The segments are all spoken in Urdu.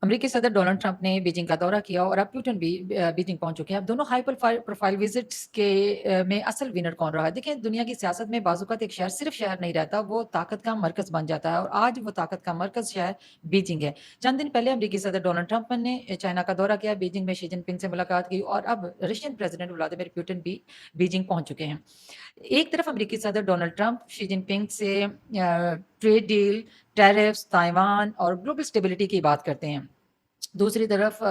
امریکی صدر ڈونلڈ ٹرمپ نے بیجنگ کا دورہ کیا اور اب پوٹن بھی بیجنگ پہنچ چکے ہیں. اب دونوں ہائی پروفائل وزٹس کے میں اصل ونر کون رہا ہے؟ دیکھیں، دنیا کی سیاست میں بعض اوقات ایک شہر صرف شہر نہیں رہتا، وہ طاقت کا مرکز بن جاتا ہے، اور آج وہ طاقت کا مرکز شہر بیجنگ ہے. چند دن پہلے امریکی صدر ڈونلڈ ٹرمپ نے چائنا کا دورہ کیا، بیجنگ میں شی جن پنگ سے ملاقات کی، اور اب رشین پریزیڈنٹ ولادیمیر پوٹن بھی بیجنگ پہنچ چکے ہیں. ایک طرف امریکی صدر ڈونلڈ ٹرمپ شی جن پنگ سے ٹریڈ ڈیل، ٹیرفس، تائیوان اور گلوبل اسٹیبلٹی کی بات کرتے ہیں. دوسری طرف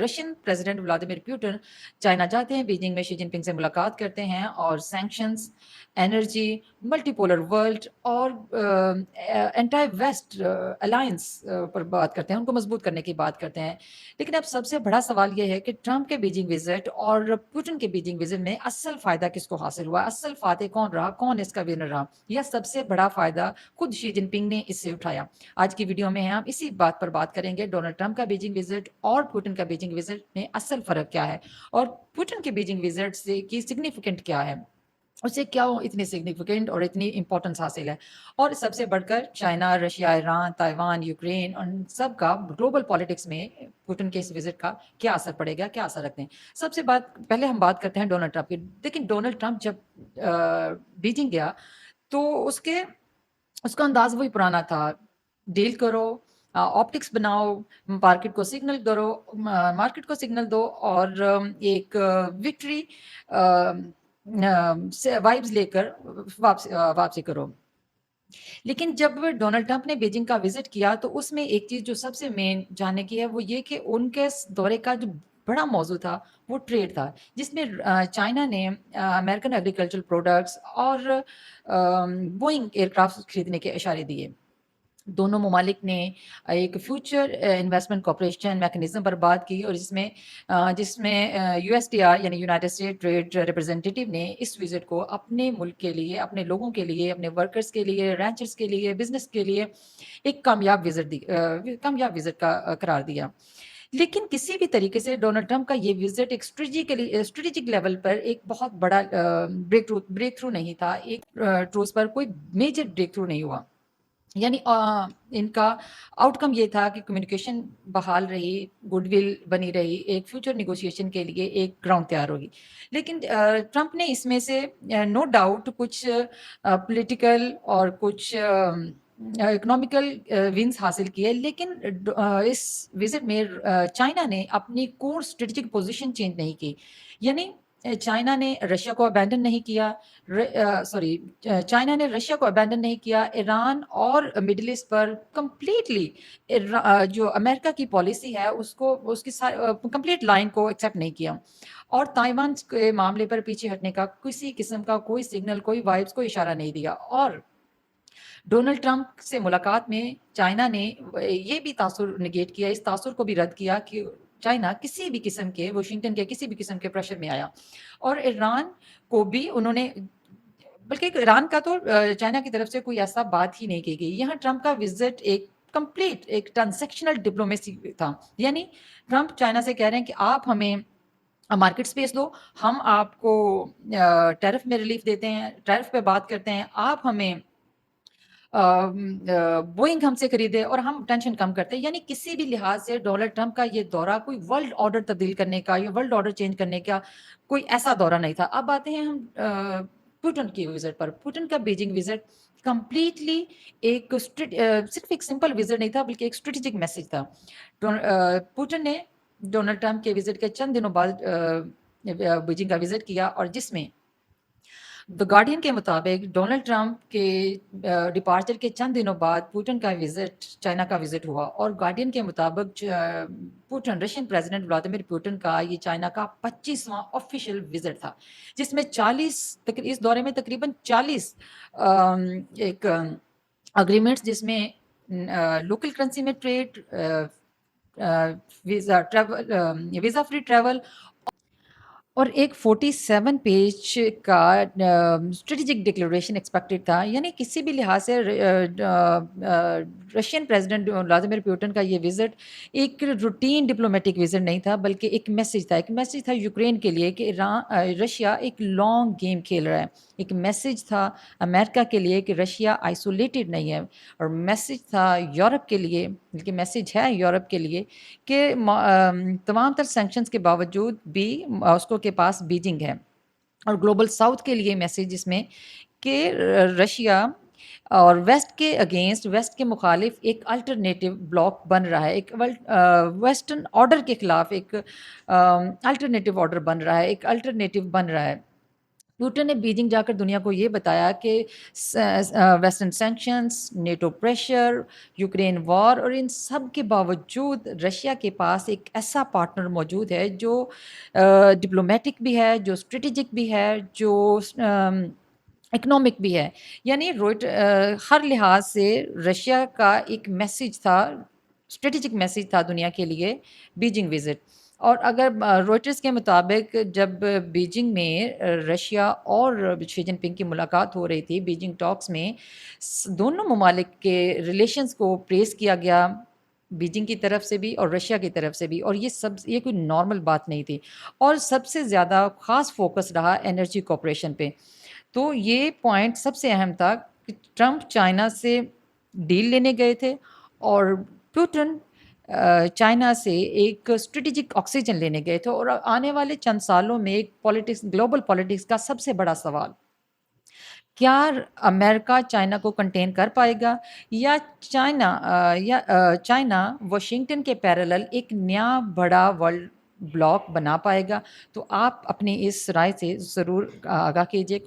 Russian president Vladimir Putin China جاتے ہیں، بیجنگ میں شی جن پنگ سے ملاقات کرتے ہیں اور sanctions, energy, multi polar world اور اینٹائی ویسٹ الائنس پر بات کرتے ہیں، ان کو مضبوط کرنے کی بات کرتے ہیں. لیکن اب سب سے بڑا سوال یہ ہے کہ ٹرمپ کے بیجنگ وزٹ اور پوٹن کے بیجنگ وزٹ میں اصل فائدہ کس کو حاصل ہوا؟ اصل فاتح کون رہا؟ کون اس کا ونر رہا؟ یا سب سے بڑا فائدہ خود شی جن پنگ نے اس سے اٹھایا؟ آج کی ویڈیو میں ہم اسی بات پر بات کریں گے. ڈونلڈ ٹرمپ کا بیجنگ وزٹ اور پوٹن کا بیجنگ وزٹ میں اصل فرق کیا ہے، اور پوٹن کے بیجنگ وزٹ سے کی سگنیفیکنٹ کیا ہے، اسے کیا اتنی سگنیفیکنٹ اور اتنی امپورٹنس حاصل ہے، اور سب سے بڑھ کر China, Russia, Iran, Taiwan, Ukraine, ان سب کا گلوبل پالیٹکس میں پوٹن کے اس وزٹ کا کیا اثر پڑے گا، کیا اثر رکھتے ہیں. پہلے ہم بات کرتے ہیں ڈونلڈ ٹرمپ کی. لیکن ڈونلڈ ٹرمپ جب بیجنگ گیا تو اس کا انداز وہی پرانا تھا: ڈیل کرو، آپٹکس بناؤ، مارکیٹ کو سگنل دو اور ایک وکٹری وائبز لے کر واپسی کرو. لیکن جب ڈونلڈ ٹرمپ نے بیجنگ کا وزٹ کیا تو اس میں ایک چیز جو سب سے مین جاننے کی ہے وہ یہ کہ ان کے دورے کا جو بڑا موضوع تھا وہ ٹریڈ تھا، جس میں چائنا نے امریکن ایگریکلچرل پروڈکٹس اور بوئنگ ایئر کرافٹ خریدنے کے اشارے دیے. دونوں ممالک نے ایک فیوچر انویسٹمنٹ کوپریشن میکنزم پر بات کی، اور جس میں یو ایس ٹی آر یعنی یونائٹڈ اسٹیٹ ٹریڈ ریپرزینٹیٹیو نے اس وزٹ کو اپنے ملک کے لیے، اپنے لوگوں کے لیے، اپنے ورکرز کے لیے، رینچرز کے لیے، بزنس کے لیے ایک کامیاب وزٹ کا قرار دیا. لیکن کسی بھی طریقے سے ڈونلڈ ٹرمپ کا یہ وزٹ ایک اسٹریٹجک لیول پر ایک بہت بڑا بریک تھرو نہیں تھا. ایک ٹروس پر کوئی میجر بریک تھرو نہیں ہوا. یعنی ان کا آؤٹ کم یہ تھا کہ کمیونیکیشن بحال رہی، گڈ ول بنی رہی، ایک فیوچر نیگوشیشن کے لیے ایک گراؤنڈ تیار ہوگی. لیکن ٹرمپ نے اس میں سے نو ڈاؤٹ کچھ پولیٹیکل اور کچھ اکنامیکل ونز حاصل کیے. لیکن اس وزٹ میں چائنا نے اپنی کور اسٹریٹجک پوزیشن چینج نہیں کی. یعنی چائنا نے رشیا کو ابینڈن نہیں کیا، چائنا نے رشیا کو ابینڈن نہیں کیا. ایران اور مڈل ایسٹ پر کمپلیٹلی جو امریکہ کی پالیسی ہے اس کی کمپلیٹ لائن کو ایکسیپٹ نہیں کیا، اور تائیوان کے معاملے پر پیچھے ہٹنے کا کسی قسم کا کوئی سگنل، کوئی وائبس، کوئی اشارہ نہیں دیا. اور ڈونلڈ ٹرمپ سے ملاقات میں چائنا نے یہ بھی تاثر نگیٹ کیا، اس تاثر کو بھی رد کیا کہ چائنا کسی بھی قسم کے واشنگٹن کے کسی بھی قسم کے پریشر میں آیا. اور ایران کو بھی انہوں نے، بلکہ ایران کا تو چائنا کی طرف سے کوئی ایسا بات ہی نہیں کی گئی. یہاں ٹرمپ کا وزٹ ایک کمپلیٹ ایک ٹرانزیکشنل ڈپلومیسی تھا. یعنی ٹرمپ چائنا سے کہہ رہے ہیں کہ آپ ہمیں مارکیٹ سپیس دو، ہم آپ کو ٹیرف میں ریلیف دیتے ہیں، ٹیرف پہ بات کرتے ہیں، آپ ہمیں بوئنگ ہم سے خریدے اور ہم ٹینشن کم کرتے ہیں. یعنی کسی بھی لحاظ سے ڈونلڈ ٹرمپ کا یہ دورہ کوئی ورلڈ آرڈر تبدیل کرنے کا یا ورلڈ آرڈر چینج کرنے کا کوئی ایسا دورہ نہیں تھا. اب آتے ہیں ہم پوٹن کی وزٹ پر. پوٹن کا بیجنگ وزٹ کمپلیٹلی صرف ایک سمپل وزٹ نہیں تھا، بلکہ ایک اسٹریٹجک میسج تھا. پوٹن نے ڈونلڈ ٹرمپ کے وزٹ کے چند دنوں بعد بیجنگ کا وزٹ کیا، اور جس میں دی گارڈین کے مطابق ڈونلڈ ٹرمپ کے ڈپارچر کے چند دنوں بعد پوٹن کا وزٹ، چائنا کا وزٹ ہوا. اور گارڈین کے مطابق رشین پریزیڈنٹ ولادیمیر پوٹن کا یہ چائنا کا 25واں آفیشیل وزٹ تھا، جس میں اس دورے میں تقریباً 40 ایک اگریمنٹس، جس میں لوکل کرنسی میں ٹریڈ، ویزا فری ٹریول اور ایک 47 پیج کا اسٹریٹجک ڈکلریشن ایکسپیکٹڈ تھا، یعنی کسی بھی لحاظ سے رشین پریزیڈنٹ ولادیمیر پیوٹن کا یہ وزٹ ایک روٹین ڈپلومیٹک وزٹ نہیں تھا، بلکہ ایک میسج تھا یوکرین کے لیے کہ رشیا ایک لانگ گیم کھیل رہا ہے، ایک میسج تھا امریکہ کے لیے کہ رشیا آئسولیٹڈ نہیں ہے، اور میسج تھا یورپ کے لیے، بلکہ میسج ہے یورپ کے لیے کہ تمام تر سینکشنز کے باوجود بھی ماسکو کے پاس بیجنگ ہے، اور گلوبل ساؤتھ کے لیے میسیج اس میں کہ رشیا اور ویسٹ کے اگینسٹ، ویسٹ کے مخالف ایک الٹرنیٹیو بلاک بن رہا ہے، ایک ویسٹرن آرڈر کے خلاف ایک الٹرنیٹیو آرڈر بن رہا ہے، ایک الٹرنیٹیو بن رہا ہے۔ پیوٹن نے بیجنگ جا کر دنیا کو یہ بتایا کہ western sanctions, NATO pressure, Ukraine war, اور ان سب کے باوجود رشیا کے پاس ایک ایسا پارٹنر موجود ہے جو ڈپلومیٹک بھی ہے، جو اسٹریٹجک بھی ہے، جو اکنامک بھی ہے، یعنی ہر لحاظ سے رشیا کا ایک میسج تھا، اسٹریٹجک میسج تھا دنیا کے لیے بیجنگ وزٹ۔ اور اگر روئٹرز کے مطابق جب بیجنگ میں رشیا اور شی جن پنگ کی ملاقات ہو رہی تھی بیجنگ ٹاکس میں، دونوں ممالک کے ریلیشنز کو پریز کیا گیا، بیجنگ کی طرف سے بھی اور رشیا کی طرف سے بھی، اور یہ کوئی نارمل بات نہیں تھی، اور سب سے زیادہ خاص فوکس رہا انرجی کوپریشن پہ۔ تو یہ پوائنٹ سب سے اہم تھا کہ ٹرمپ چائنا سے ڈیل لینے گئے تھے، اور پیوٹن چائنا سے ایک اسٹریٹجک آکسیجن لینے گئے تھے، اور آنے والے چند سالوں میں ایک گلوبل پالیٹکس کا سب سے بڑا سوال، کیا امریکہ چائنا کو کنٹین کر پائے گا، یا چائنا واشنگٹن کے پیرالل ایک نیا بڑا ورلڈ بلاک بنا پائے گا؟ تو آپ اپنی اس رائے سے ضرور آگاہ کیجیے۔